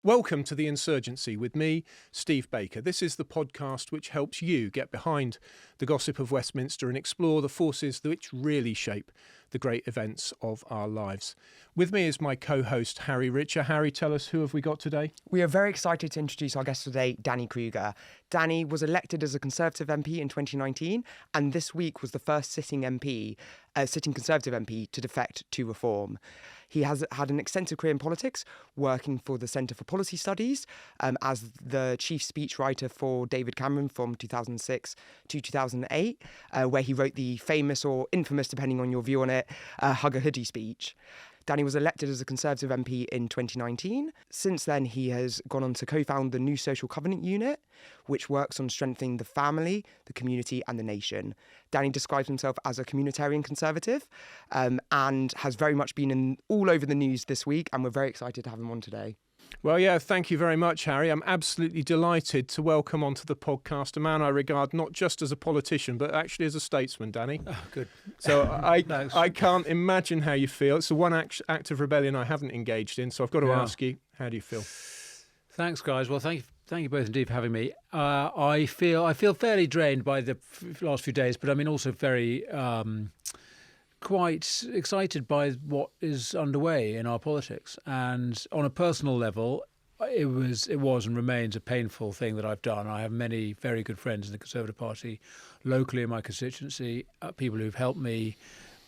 Welcome to The Insurgency with me, Steve Baker. This is the podcast which helps you get behind the gossip of Westminster and explore the forces which really shape the great events of our lives. With me is my co-host, Harry Richer. Harry, tell us, who have we got today? We are very excited to introduce our guest today, Danny Kruger. Danny was elected as a Conservative MP in 2019, and this week was the first sitting Conservative MP to defect to reform. He has had an extensive career in politics, working for the Centre for Policy Studies as the chief speechwriter for David Cameron from 2006 to 2008, where he wrote the famous or infamous, depending on your view on it, Hug a Hoodie speech. Danny was elected as a Conservative MP in 2019. Since then, he has gone on to co-found the New Social Covenant Unit, which works on strengthening the family, the community and the nation. Danny describes himself as a communitarian conservative and has very much been all over the news this week, and we're very excited to have him on today. Well, yeah, thank you very much, Harry. I'm absolutely delighted to welcome onto the podcast a man I regard not just as a politician, but actually as a statesman, Danny. Oh, good. So I can't imagine how you feel. It's the one act of rebellion I haven't engaged in, so I've got to ask you, how do you feel? Thanks, guys. Well, thank you both indeed for having me. I feel fairly drained by the last few days, but I mean also very quite excited by what is underway in our politics. And on a personal level, it was and remains a painful thing that I've done. I have many very good friends in the Conservative Party, locally in my constituency, people who've helped me,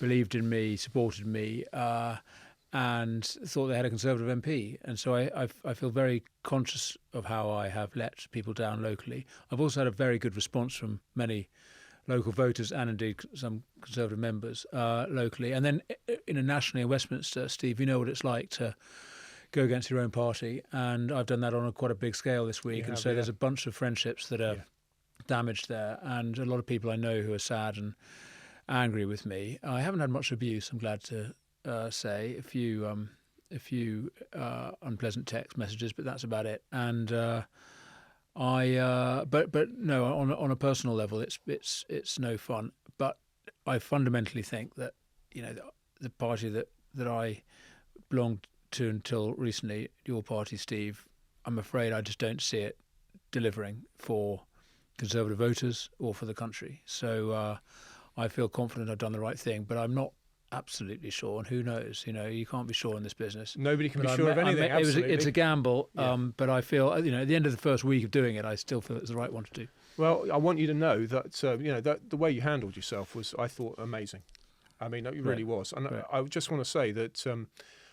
believed in me, supported me, and thought they had a Conservative MP. And so I feel very conscious of how I have let people down locally. I've also had a very good response from many local voters and indeed some Conservative members locally. And then nationally in Westminster, Steve, you know what it's like to go against your own party. And I've done that on quite a big scale this week. There's a bunch of friendships that are damaged there, and a lot of people I know who are sad and angry with me. I haven't had much abuse, I'm glad to say. A few unpleasant text messages, but that's about it. And but no, on a personal level, it's no fun. But I fundamentally think that the party that I belonged to until recently, your party, Steve, I'm afraid I just don't see it delivering for Conservative voters or for the country. So I feel confident I've done the right thing, but I'm not absolutely sure, and who knows? You can't be sure in this business. Nobody can be sure of anything. It's a gamble, but I feel at the end of the first week of doing it, I still feel it's the right one to do. Well, I want you to know that that the way you handled yourself was, I thought, amazing. I mean, it really was. And I just want to say that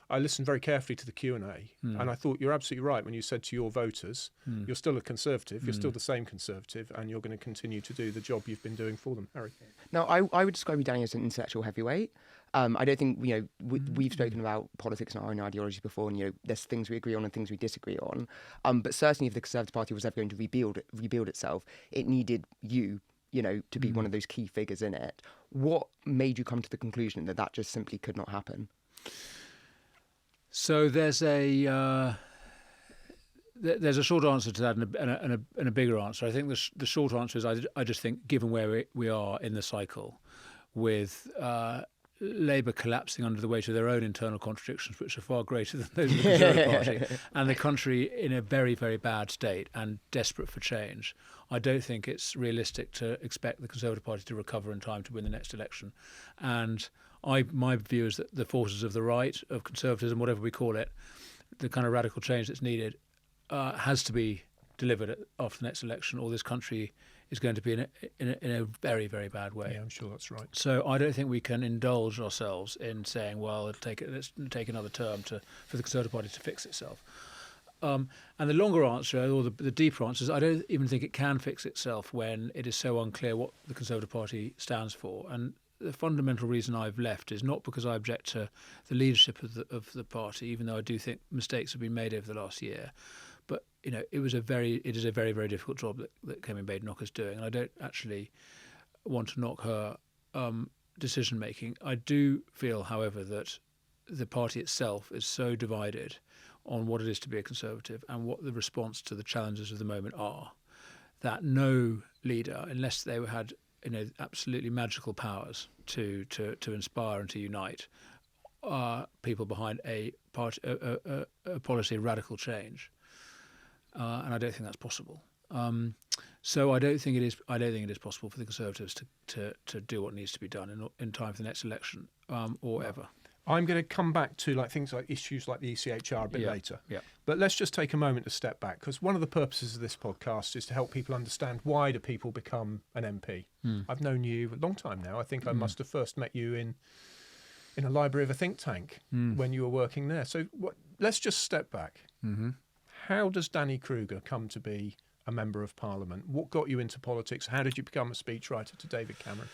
I listened very carefully to the Q&A, and I thought you're absolutely right when you said to your voters, you're still a Conservative, you're still the same Conservative, and you're going to continue to do the job you've been doing for them, Harry. Now, I would describe you, Danny, as an intellectual heavyweight. I don't think, we've spoken about politics and our own ideologies before, and, there's things we agree on and things we disagree on. But certainly if the Conservative Party was ever going to rebuild itself, it needed you, to be one of those key figures in it. What made you come to the conclusion that just simply could not happen? So there's a short answer to that and a bigger answer. I think the short answer is I just think, given where we are in the cycle, with Labour collapsing under the weight of their own internal contradictions, which are far greater than those of the Conservative Party, and the country in a very, very bad state and desperate for change, I don't think it's realistic to expect the Conservative Party to recover in time to win the next election. And my view is that the forces of the right, of conservatism, whatever we call it, the kind of radical change that's needed has to be delivered after the next election, or this country is going to be in a very, very bad way. Yeah, I'm sure that's right. So I don't think we can indulge ourselves in saying, well, let's take another term for the Conservative Party to fix itself. And the longer answer, or the deeper answer, is I don't even think it can fix itself when it is so unclear what the Conservative Party stands for. And the fundamental reason I've left is not because I object to the leadership of the party, even though I do think mistakes have been made over the last year. But it is a very, very difficult job that Kemi Badenoch is doing, and I don't actually want to knock her decision making. I do feel, however, that the party itself is so divided on what it is to be a Conservative and what the response to the challenges of the moment are, that no leader, unless they had absolutely magical powers to inspire and to unite people behind a policy of radical change, and I don't think that's possible. So I don't think it is. I don't think it is possible for the Conservatives to do what needs to be done in time for the next election, or ever. I'm going to come back to things like issues like the ECHR a bit later. Yeah. But let's just take a moment to step back, because one of the purposes of this podcast is to help people understand, why do people become an MP? I've known you a long time now. I think I must have first met you in a library of a think tank when you were working there. So let's just step back. How does Danny Kruger come to be a member of Parliament? What got you into politics? How did you become a speechwriter to David Cameron?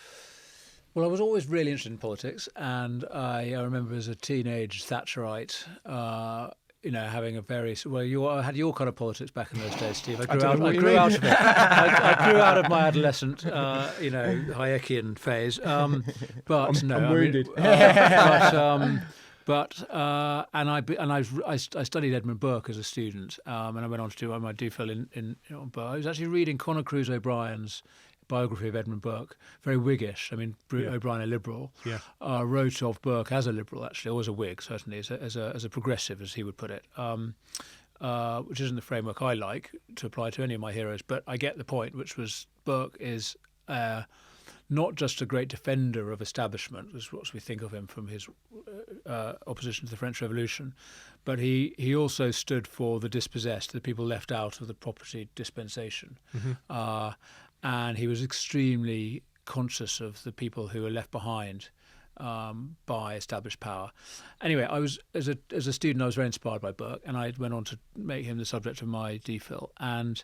Well, I was always really interested in politics, and I remember as a teenage Thatcherite, having a very you had your kind of politics back in those days, Steve. I grew out of it. I grew out of my adolescent, Hayekian phase. But I'm wounded. I studied Edmund Burke as a student, and I went on to do my DPhil in Burke. I was actually reading Conor Cruise O'Brien's biography of Edmund Burke, very Whiggish. I mean, O'Brien, a Liberal, wrote of Burke as a Liberal, actually, or as a Whig, certainly, as a progressive, as he would put it, which isn't the framework I like to apply to any of my heroes. But I get the point, which was Burke is not just a great defender of establishment, as what we think of him from his opposition to the French Revolution, but he also stood for the dispossessed, the people left out of the property dispensation. And he was extremely conscious of the people who were left behind by established power. Anyway, I was as a student, I was very inspired by Burke, and I went on to make him the subject of my DPhil. And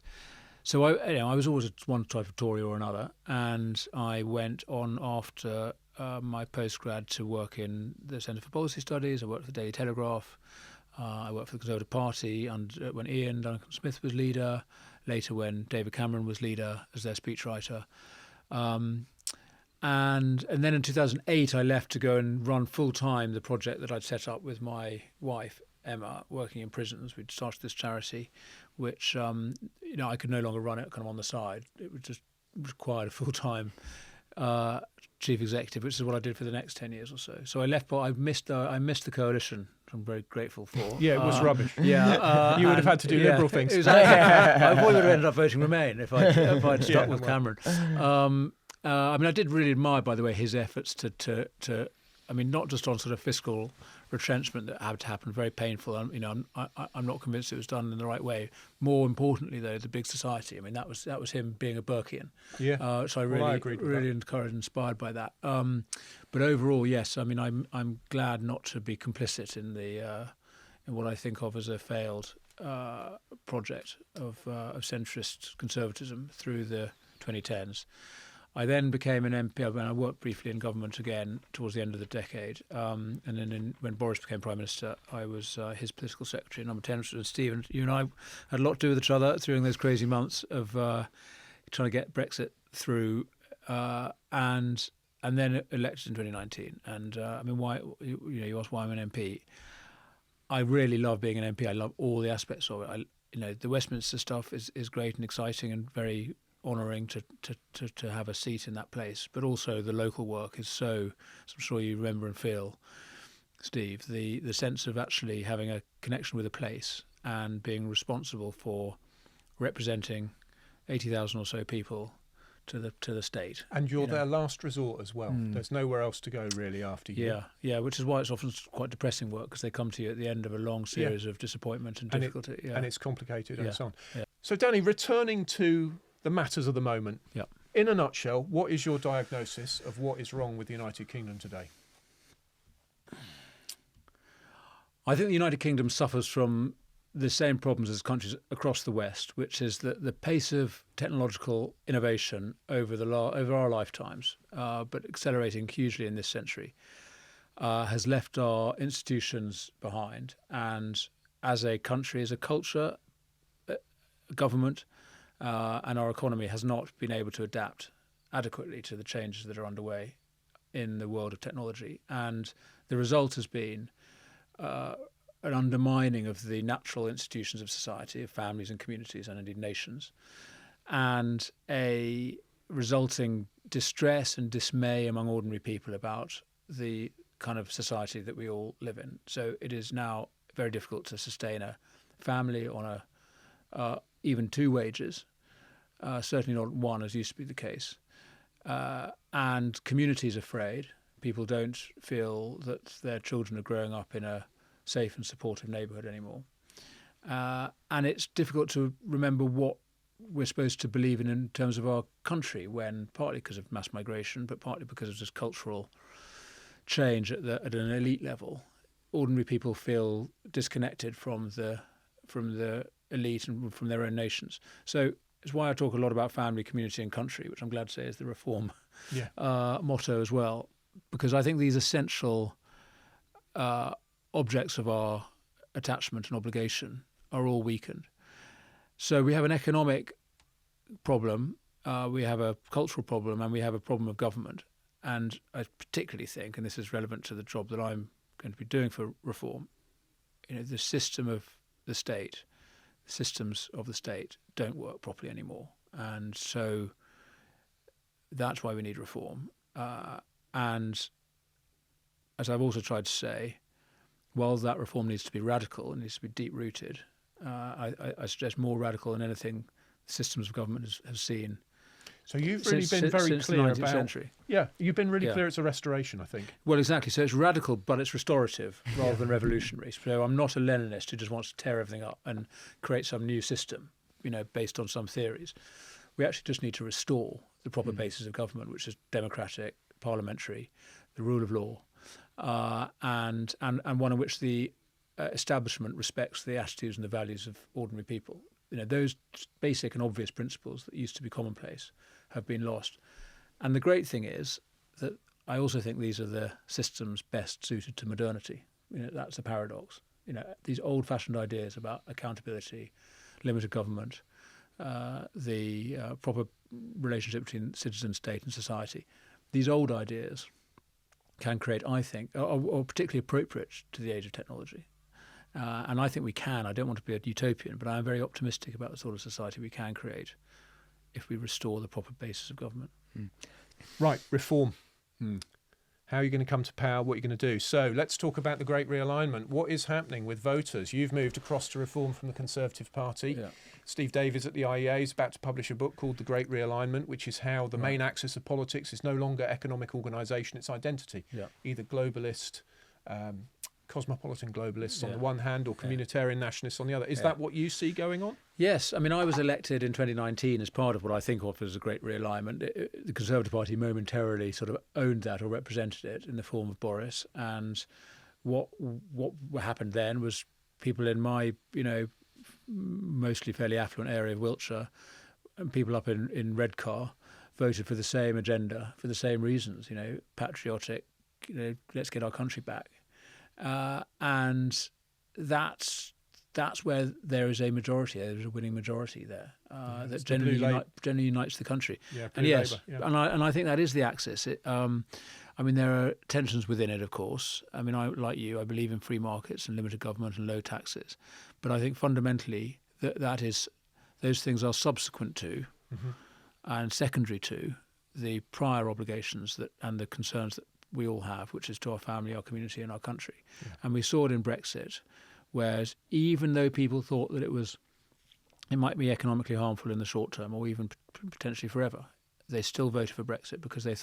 so I was always one type of Tory or another, and I went on after my postgrad to work in the Centre for Policy Studies. I worked for the Daily Telegraph. I worked for the Conservative Party when Ian Duncan Smith was leader. Later, when David Cameron was leader as their speechwriter. And then in 2008, I left to go and run full-time the project that I'd set up with my wife, Emma, working in prisons. We'd started this charity, which, I could no longer run it kind of on the side. It would just required a full-time chief executive, which is what I did for the next 10 years or so. So I left, but I missed the coalition, which I'm very grateful for. Yeah, it was rubbish. Yeah, you would have had to do Liberal things. I probably would have ended up voting Remain if I'd stuck with Cameron. I did really admire, by the way, his efforts to not just on sort of fiscal retrenchment that had to happen, very painful. I'm not convinced it was done in the right way. More importantly, though, the big society. I mean, that was him being a Burkean. Yeah. So I really encouraged and inspired by that. But overall, yes. I mean, I'm glad not to be complicit in in what I think of as a failed project of centrist conservatism through the 2010s. I then became an MP. I worked briefly in government again towards the end of the decade. And then when Boris became Prime Minister, I was his political secretary, number 10. And Steve, you and I had a lot to do with each other during those crazy months of trying to get Brexit through, and then elected in 2019. And why? You asked why I'm an MP. I really love being an MP. I love all the aspects of it. The Westminster stuff is great and exciting and very honouring to have a seat in that place, but also the local work is so, as I'm sure you remember and feel, Steve, the sense of actually having a connection with a place and being responsible for representing 80,000 or so people to the state. And you're their last resort as well. There's nowhere else to go really after you. Yeah, which is why it's often quite depressing work, because they come to you at the end of a long series of disappointment and difficulty. And it's complicated and so on. Yeah. So Danny, returning to the matters of the moment. Yeah. In a nutshell, what is your diagnosis of what is wrong with the United Kingdom today? I think the United Kingdom suffers from the same problems as countries across the West, which is that the pace of technological innovation over our lifetimes, but accelerating hugely in this century, has left our institutions behind. And as a country, as a culture, government, and our economy has not been able to adapt adequately to the changes that are underway in the world of technology. And the result has been an undermining of the natural institutions of society, of families and communities and indeed nations, and a resulting distress and dismay among ordinary people about the kind of society that we all live in. So it is now very difficult to sustain a family on even 2 wages, certainly not 1 as used to be the case. And communities afraid. People don't feel that their children are growing up in a safe and supportive neighbourhood anymore. And it's difficult to remember what we're supposed to believe in terms of our country, when partly because of mass migration, but partly because of just cultural change at an elite level, ordinary people feel disconnected from the elite and from their own nations. So it's why I talk a lot about family, community and country, which I'm glad to say is the Reform motto as well, because I think these essential objects of our attachment and obligation are all weakened. So we have an economic problem, we have a cultural problem, and we have a problem of government. And I particularly think, and this is relevant to the job that I'm going to be doing for Reform, the system of the state, the systems of the state don't work properly anymore. And so that's why we need reform. And as I've also tried to say, while that reform needs to be radical, it needs to be deep-rooted, I suggest more radical than anything the systems of government has seen. So you've really been very clear about... century. Yeah, you've been really clear it's a restoration, I think. Well, exactly. So it's radical, but it's restorative rather than revolutionary. So I'm not a Leninist who just wants to tear everything up and create some new system, based on some theories. We actually just need to restore the proper basis of government, which is democratic, parliamentary, the rule of law, and one in which the establishment respects the attitudes and the values of ordinary people. Those basic and obvious principles that used to be commonplace have been lost. And the great thing is that I also think these are the systems best suited to modernity. That's a paradox. These old-fashioned ideas about accountability, limited government, the proper relationship between citizen, state and society, these old ideas can create, I think, are particularly appropriate to the age of technology. And I think we can. I don't want to be a utopian, but I am very optimistic about the sort of society we can create if we restore the proper basis of government. Right, reform. How are you going to come to power? What are you going to do? So let's talk about the great realignment. What is happening with voters? You've moved across to reform from the Conservative Party. Yeah. Steve Davies at the IEA is about to publish a book called The Great Realignment, which is how the main axis of politics is no longer economic organisation, it's identity. Yeah. Either globalist, cosmopolitan globalists on the one hand, or communitarian nationalists on the other. Is that what you see going on? Yes. I mean, I was elected in 2019 as part of what I think of as a great realignment. The Conservative Party momentarily sort of owned that or represented it in the form of Boris. And what happened then was people in my, mostly fairly affluent area of Wiltshire, and people up in Redcar voted for the same agenda for the same reasons, patriotic, let's get our country back. And that's where there is a majority. There's a winning majority there that generally unites the country. Yeah, and yes, Labour, and I think that is the axis. I mean, there are tensions within it, of course. I mean, like you, I believe in free markets and limited government and low taxes, but I think fundamentally those things are subsequent to and secondary to the prior obligations and the concerns that we all have, which is to our family, our community and our country. Yeah. And we saw it in Brexit, whereas even though people thought that it might be economically harmful in the short term or even potentially forever, they still voted for Brexit because they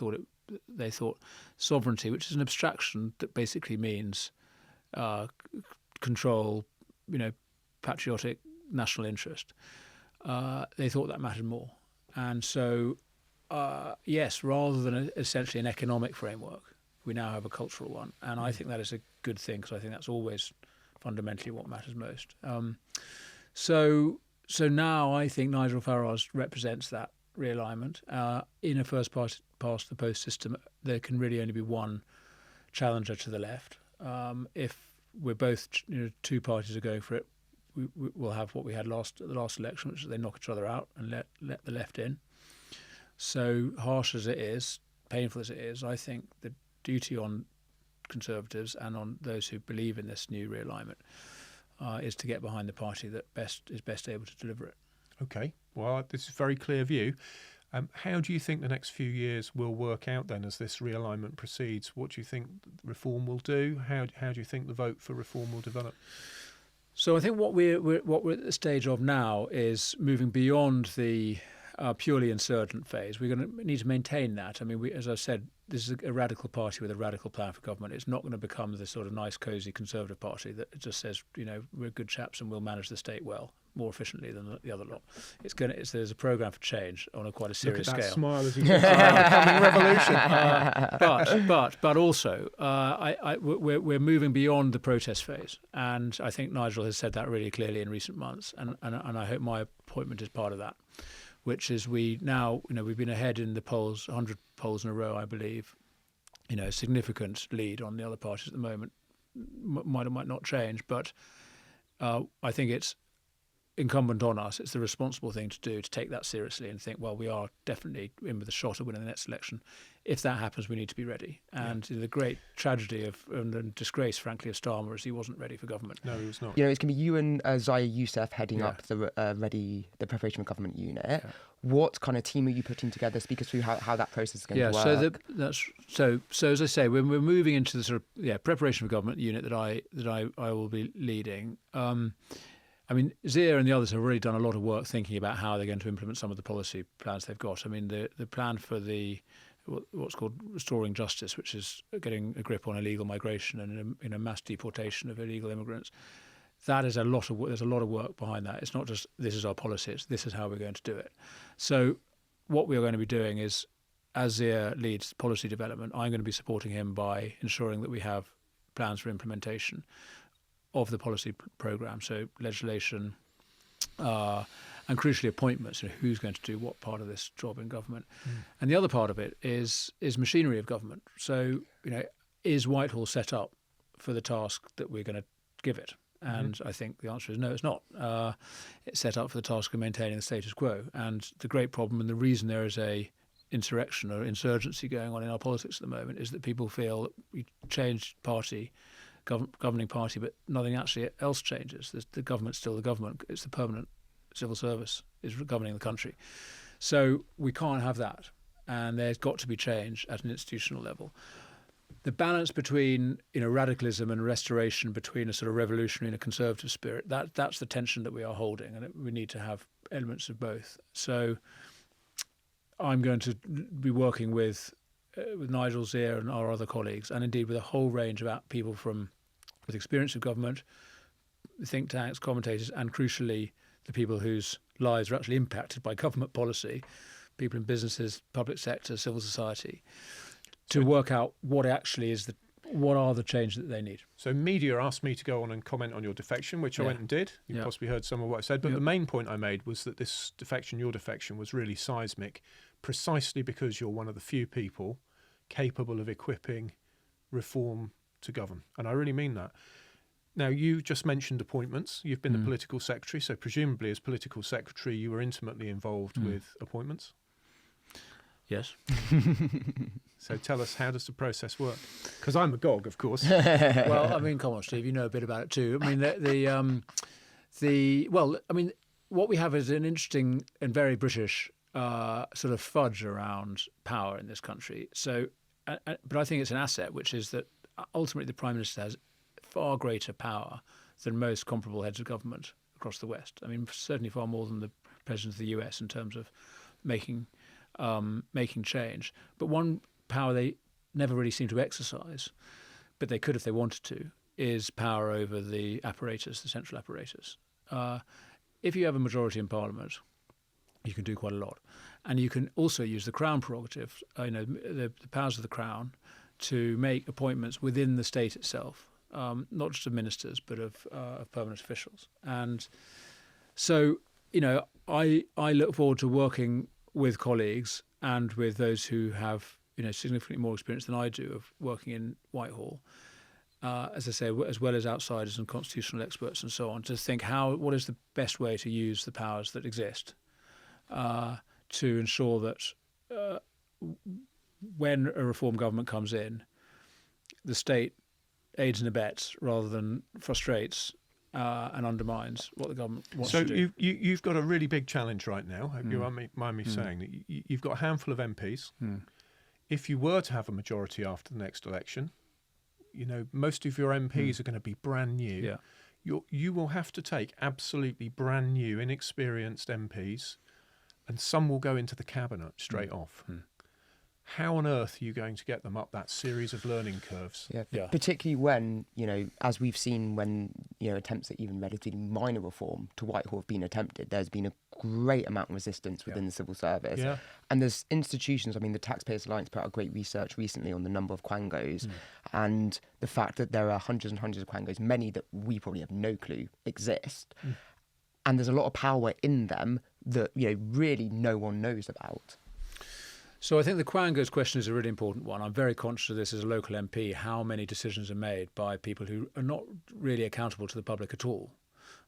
thought sovereignty, which is an abstraction that basically means control, patriotic national interest, they thought that mattered more. And so, yes, rather than essentially an economic framework, we now have a cultural one. And I think that is a good thing, because I think that's always fundamentally what matters most. So now I think Nigel Farage represents that realignment. In a first past the post system, there can really only be one challenger to the left. If we're both, two parties are going for it, we'll have what we had at the last election, which is they knock each other out and let the left in. So harsh as it is, painful as it is, I think the duty on Conservatives and on those who believe in this new realignment is to get behind the party that is best able to deliver it. Okay, well, this is a very clear view. How do you think the next few years will work out then as this realignment proceeds? What do you think reform will do? How do you think the vote for reform will develop? So I think what we're at the stage of now is moving beyond the purely insurgent phase. We're going to need to maintain that. I mean, as I said, this is a radical party with a radical plan for government. It's not going to become the sort of nice, cosy Conservative party that just says, we're good chaps and we'll manage the state well, more efficiently than the other lot. There's a programme for change on quite a serious Look at that scale. smile as you coming revolution. But also, we're moving beyond the protest phase, and I think Nigel has said that really clearly in recent months, and I hope my appointment is part of that. Which is we've been ahead in the polls, 100 polls in a row, I believe. A significant lead on the other parties at the moment. Might or might not change, but I think it's incumbent on us. It's the responsible thing to do, to take that seriously and think, well, we are definitely in with a shot at winning the next election. If that happens, we need to be ready. And the great tragedy and the disgrace, frankly, of Starmer is he wasn't ready for government. No, he was not. It's going to be you and Zaya Youssef heading up the preparation for government unit. Yeah. What kind of team are you putting together? Speak us through how that process is going to work. So as I say, we're moving into the sort of preparation for government unit that I will be leading. I mean, Zia and the others have already done a lot of work thinking about how they're going to implement some of the policy plans they've got. I mean, the plan for what's called restoring justice, which is getting a grip on illegal migration and mass deportation of illegal immigrants. That is a lot of work. There's a lot of work behind that. It's not just this is our policy. It's this is how we're going to do it. So what we are going to be doing is, as Zia leads policy development, I'm going to be supporting him by ensuring that we have plans for implementation of the policy programme, so legislation and crucially appointments, who's going to do what part of this job in government. And the other part of it is machinery of government. So, is Whitehall set up for the task that we're going to give it? And I think the answer is no, it's not. It's set up for the task of maintaining the status quo. And the great problem and the reason there is a insurrection or insurgency going on in our politics at the moment is that people feel that we changed party, governing party, but nothing actually else changes. The government's still the government. It's the permanent civil service is governing the country. So we can't have that. And there's got to be change at an institutional level. The balance between radicalism and restoration, between a sort of revolutionary and a conservative spirit, that's the tension that we are holding, and we need to have elements of both. So I'm going to be working with Nigel, Zia and our other colleagues, and indeed with a whole range of people with experience of government, think tanks, commentators, and crucially the people whose lives are actually impacted by government policy, people in businesses, public sector, civil society, to work out what actually is what are the changes that they need. So media asked me to go on and comment on your defection, which I went and did. You possibly heard some of what I said, but the main point I made was that this defection, your defection, was really seismic, precisely because you're one of the few people capable of equipping reform to govern. And I really mean that. Now, you just mentioned appointments. You've been the political secretary, so presumably as political secretary, you were intimately involved with appointments. Yes. So tell us, how does the process work? Because I'm a gog, of course. Well, I mean, come on, Steve, you know a bit about it too. I mean, what we have is an interesting and very British sort of fudge around power in this country. So, but I think it's an asset, which is that ultimately the Prime Minister has far greater power than most comparable heads of government across the West. I mean, certainly far more than the President of the US in terms of making change. But one power they never really seem to exercise, but they could if they wanted to, is power over the apparatus, the central apparatus. If you have a majority in Parliament, you can do quite a lot. And you can also use the Crown prerogative, the powers of the Crown, to make appointments within the state itself, not just of ministers, but of permanent officials. And so, I look forward to working with colleagues and with those who have, significantly more experience than I do of working in Whitehall, as I say, as well as outsiders and constitutional experts and so on, to think what is the best way to use the powers that exist to ensure that when a reform government comes in, the state aids and abets rather than frustrates and undermines what the government wants to do. So you've got a really big challenge right now. I hope you won't mind me saying that you've got a handful of MPs. If you were to have a majority after the next election, most of your MPs are going to be brand new. Yeah. you will have to take absolutely brand new, inexperienced MPs, and some will go into the cabinet straight off. How on earth are you going to get them up that series of learning curves? Yeah. Particularly when, as we've seen when, attempts at even relatively minor reform to Whitehall have been attempted, there's been a great amount of resistance within the civil service. Yeah. And there's institutions, the Taxpayers Alliance put out great research recently on the number of quangos and the fact that there are hundreds and hundreds of quangos, many that we probably have no clue exist. And there's a lot of power in them that, really no one knows about. So I think the quangos question is a really important one. I'm very conscious of this as a local MP, how many decisions are made by people who are not really accountable to the public at all.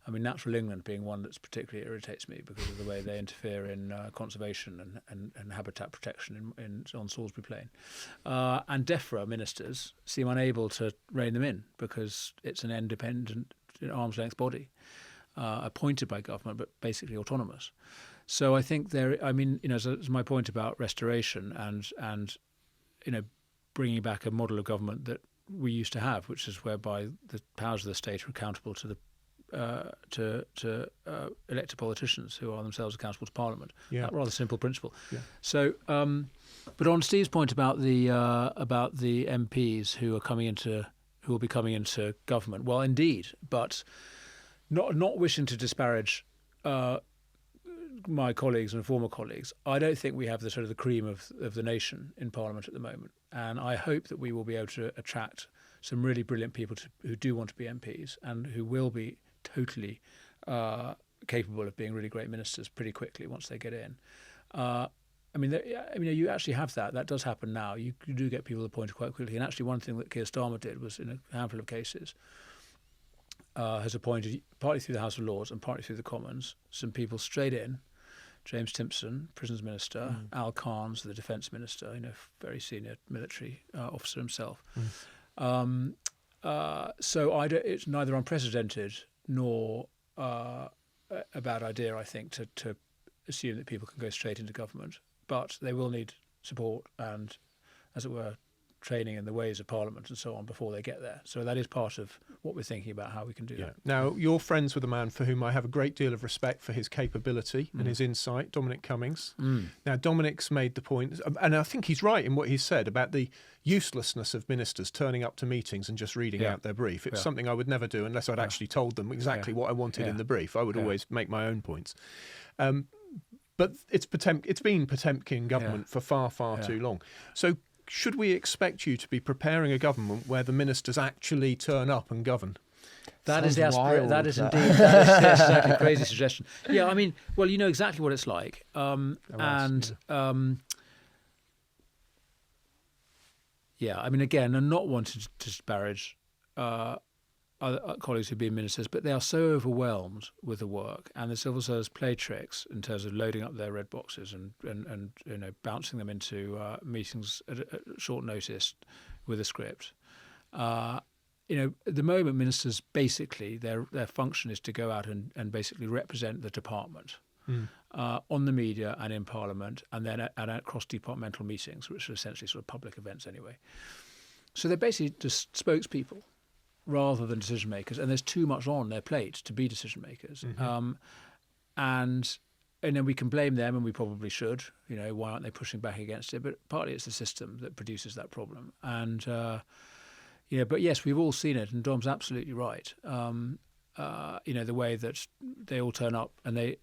Natural England being one that's particularly irritates me because of the way they interfere in conservation and habitat protection on Salisbury Plain. And DEFRA ministers seem unable to rein them in because it's an independent arm's length body appointed by government but basically autonomous. So I think as my point about restoration and bringing back a model of government that we used to have, which is whereby the powers of the state are accountable to the elected politicians who are themselves accountable to Parliament. That rather simple principle. So, but on Steve's point about the MPs who will be coming into government, well, indeed, but not wishing to disparage my colleagues and former colleagues, I don't think we have the sort of the cream of the nation in Parliament at the moment. And I hope that we will be able to attract some really brilliant people who do want to be MPs and who will be totally capable of being really great ministers pretty quickly once they get in. You actually have that. That does happen now. You do get people appointed quite quickly. And actually one thing that Keir Starmer did was, in a handful of cases, has appointed, partly through the House of Lords and partly through the Commons, some people straight in. James Timpson, Prisons Minister, Al Carnes, the Defence Minister, very senior military officer himself. So it's neither unprecedented nor a bad idea, I think, to assume that people can go straight into government. But they will need support and, as it were, training in the ways of Parliament and so on before they get there. So that is part of what we're thinking about how we can do that. Now, you're friends with a man for whom I have a great deal of respect for his capability and his insight, Dominic Cummings. Now, Dominic's made the point, and I think he's right in what he said about the uselessness of ministers turning up to meetings and just reading out their brief. It's something I would never do unless I'd actually told them exactly what I wanted in the brief. I would always make my own points. But it's been Potemkin government for far too long. So should we expect you to be preparing a government where the ministers actually turn up and govern? That is indeed that's a crazy suggestion. Yeah, well, you know exactly what it's like. Again, I'm not wanting to disparage other colleagues who've been ministers, but they are so overwhelmed with the work, and the civil service play tricks in terms of loading up their red boxes and bouncing them into meetings at short notice with a script. At the moment, ministers basically their function is to go out and basically represent the department on the media and in Parliament, and then at cross-departmental meetings, which are essentially sort of public events anyway. So they're basically just spokespeople rather than decision makers, and there's too much on their plate to be decision makers. And then we can blame them, and we probably should. Why aren't they pushing back against it? But partly it's the system that produces that problem. And but yes, we've all seen it, and Dom's absolutely right. The way that they all turn up, and the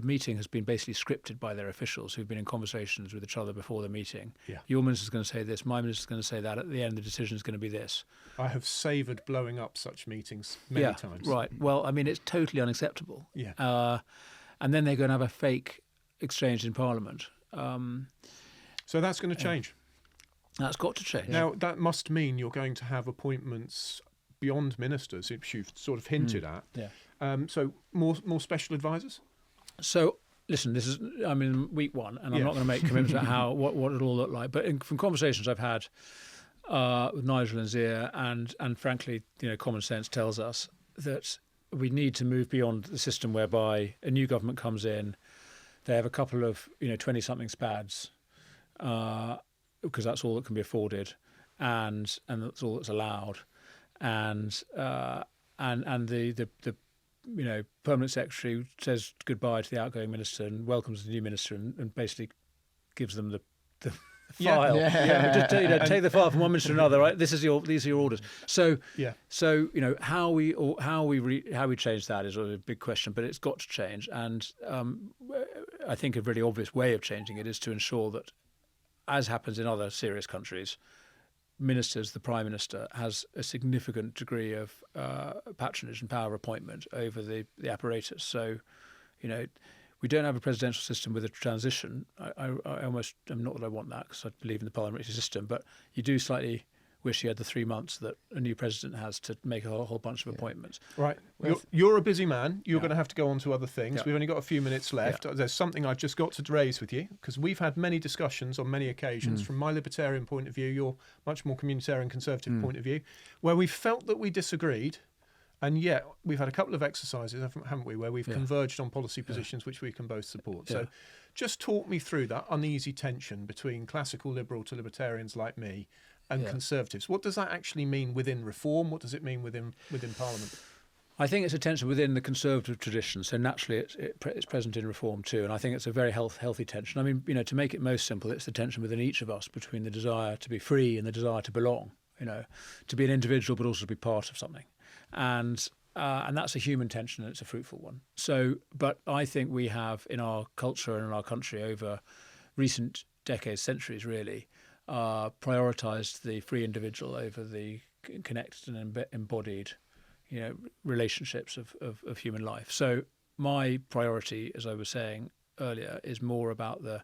meeting has been basically scripted by their officials who've been in conversations with each other before the meeting. Your minister's going to say this, my minister's going to say that. At the end, the decision is going to be this. I have savoured blowing up such meetings many times. Right. Well, it's totally unacceptable. And then they're going to have a fake exchange in Parliament. So that's going to change. That's got to change. Now, that must mean you're going to have appointments beyond ministers, which you've sort of hinted at. So more special advisors? So, listen, this is, week one, and I'm not going to make commitments about what it'll all look like. But from conversations I've had with Nigel and Zia, and frankly, common sense tells us that we need to move beyond the system whereby a new government comes in, they have a couple of 20-something spads, because that's all that can be afforded, and that's all that's allowed. And and the permanent secretary says goodbye to the outgoing minister and welcomes the new minister and basically gives them the file. Just take the file from one minister to another. Right, these are your orders. So how we change that is a big question, but it's got to change. And I think a really obvious way of changing it is to ensure that, as happens in other serious countries, ministers, the Prime Minister, has a significant degree of patronage and power of appointment over the apparatus. So, we don't have a presidential system with a transition. I almost, not that I want that because I believe in the parliamentary system, but you do slightly wish you had the 3 months that a new president has to make a whole bunch of appointments. Right. You're a busy man. You're going to have to go on to other things. We've only got a few minutes left. There's something I've just got to raise with you, because we've had many discussions on many occasions from my libertarian point of view, your much more communitarian conservative point of view, where we felt that we disagreed. And yet we've had a couple of exercises, haven't we, where we've converged on policy positions which we can both support. So just talk me through that uneasy tension between classical liberal to libertarians like me and conservatives. What does that actually mean within reform? What does it mean within Parliament? I think it's a tension within the conservative tradition, so naturally it's present in reform too, and I think it's a very healthy tension. I mean, to make it most simple, it's the tension within each of us between the desire to be free and the desire to belong, to be an individual but also to be part of something. And that's a human tension, and it's a fruitful one. So, but I think we have in our culture and in our country over recent decades, centuries really, prioritised the free individual over the connected and embodied, relationships of human life. So my priority, as I was saying earlier, is more about the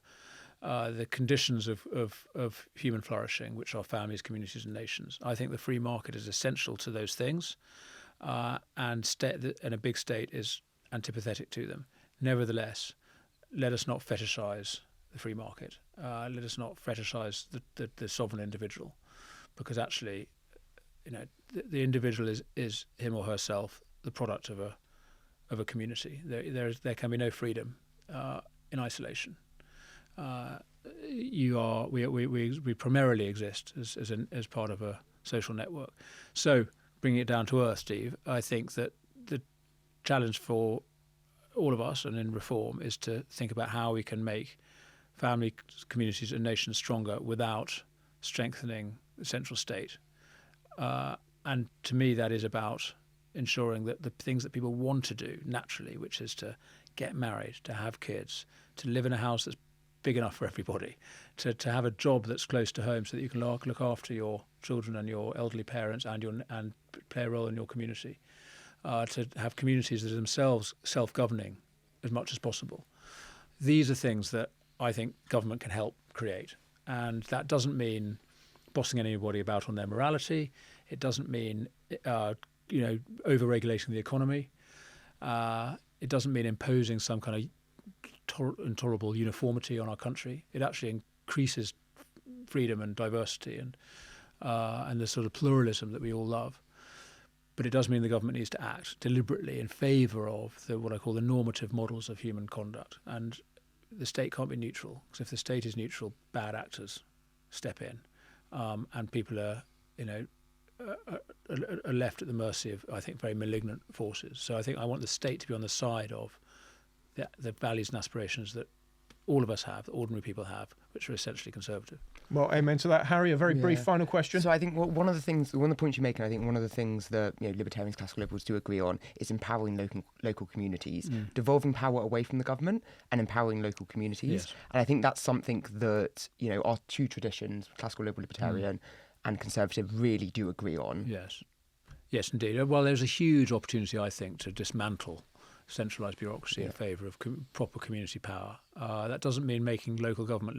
conditions of human flourishing, which are families, communities, and nations. I think the free market is essential to those things, and a big state is antipathetic to them. Nevertheless, let us not fetishise the free market. Let us not fetishise the sovereign individual, because actually, the individual is him or herself the product of a community. There can be no freedom in isolation. We primarily exist as part of a social network. So, bringing it down to earth, Steve, I think that the challenge for all of us and in reform is to think about how we can make family, communities, and nations stronger without strengthening the central state. And to me, that is about ensuring that the things that people want to do naturally, which is to get married, to have kids, to live in a house that's big enough for everybody, to have a job that's close to home so that you can look after your children and your elderly parents and play a role in your community, to have communities that are themselves self-governing as much as possible. These are things that I think government can help create. And that doesn't mean bossing anybody about on their morality. It doesn't mean over-regulating the economy. It doesn't mean imposing some kind of intolerable uniformity on our country. It actually increases freedom and diversity and the sort of pluralism that we all love. But it does mean the government needs to act deliberately in favour of what I call the normative models of human conduct. And the state can't be neutral, because if the state is neutral, bad actors step in, and people are left at the mercy of, I think, very malignant forces. So I think I want the state to be on the side of the values and aspirations that all of us have, that ordinary people have, which are essentially conservative. Well, amen to that. Harry, a very brief final question. So I think one of the points you make, and I think one of the things that libertarians, classical liberals do agree on, is empowering local communities, devolving power away from the government and empowering local communities. Yes. And I think that's something that our two traditions, classical liberal, libertarian, and conservative, really do agree on. Yes, indeed. Well, there's a huge opportunity, I think, to dismantle centralised bureaucracy in favour of proper community power. That doesn't mean making local government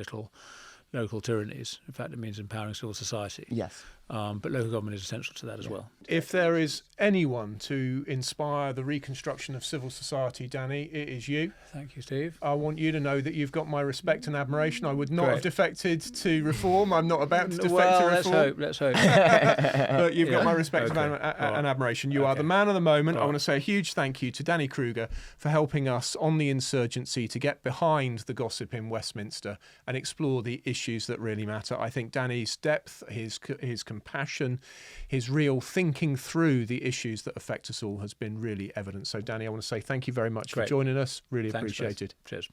local tyrannies. In fact, it means empowering civil society. Yes. But local government is essential to that as well. If there is anyone to inspire the reconstruction of civil society, Danny, it is you. Thank you, Steve. I want you to know that you've got my respect and admiration. I would not have defected to reform. I'm not about to defect to reform. Let's hope. But you've got my respect and admiration. You are the man of the moment. I want to say a huge thank you to Danny Kruger for helping us on the insurgency to get behind the gossip in Westminster and explore the issues that really matter. I think Danny's depth, his compassion, compassion, his real thinking through the issues that affect us all has been really evident. So, Danny, I want to say thank you very much for joining us. Really appreciated. Cheers.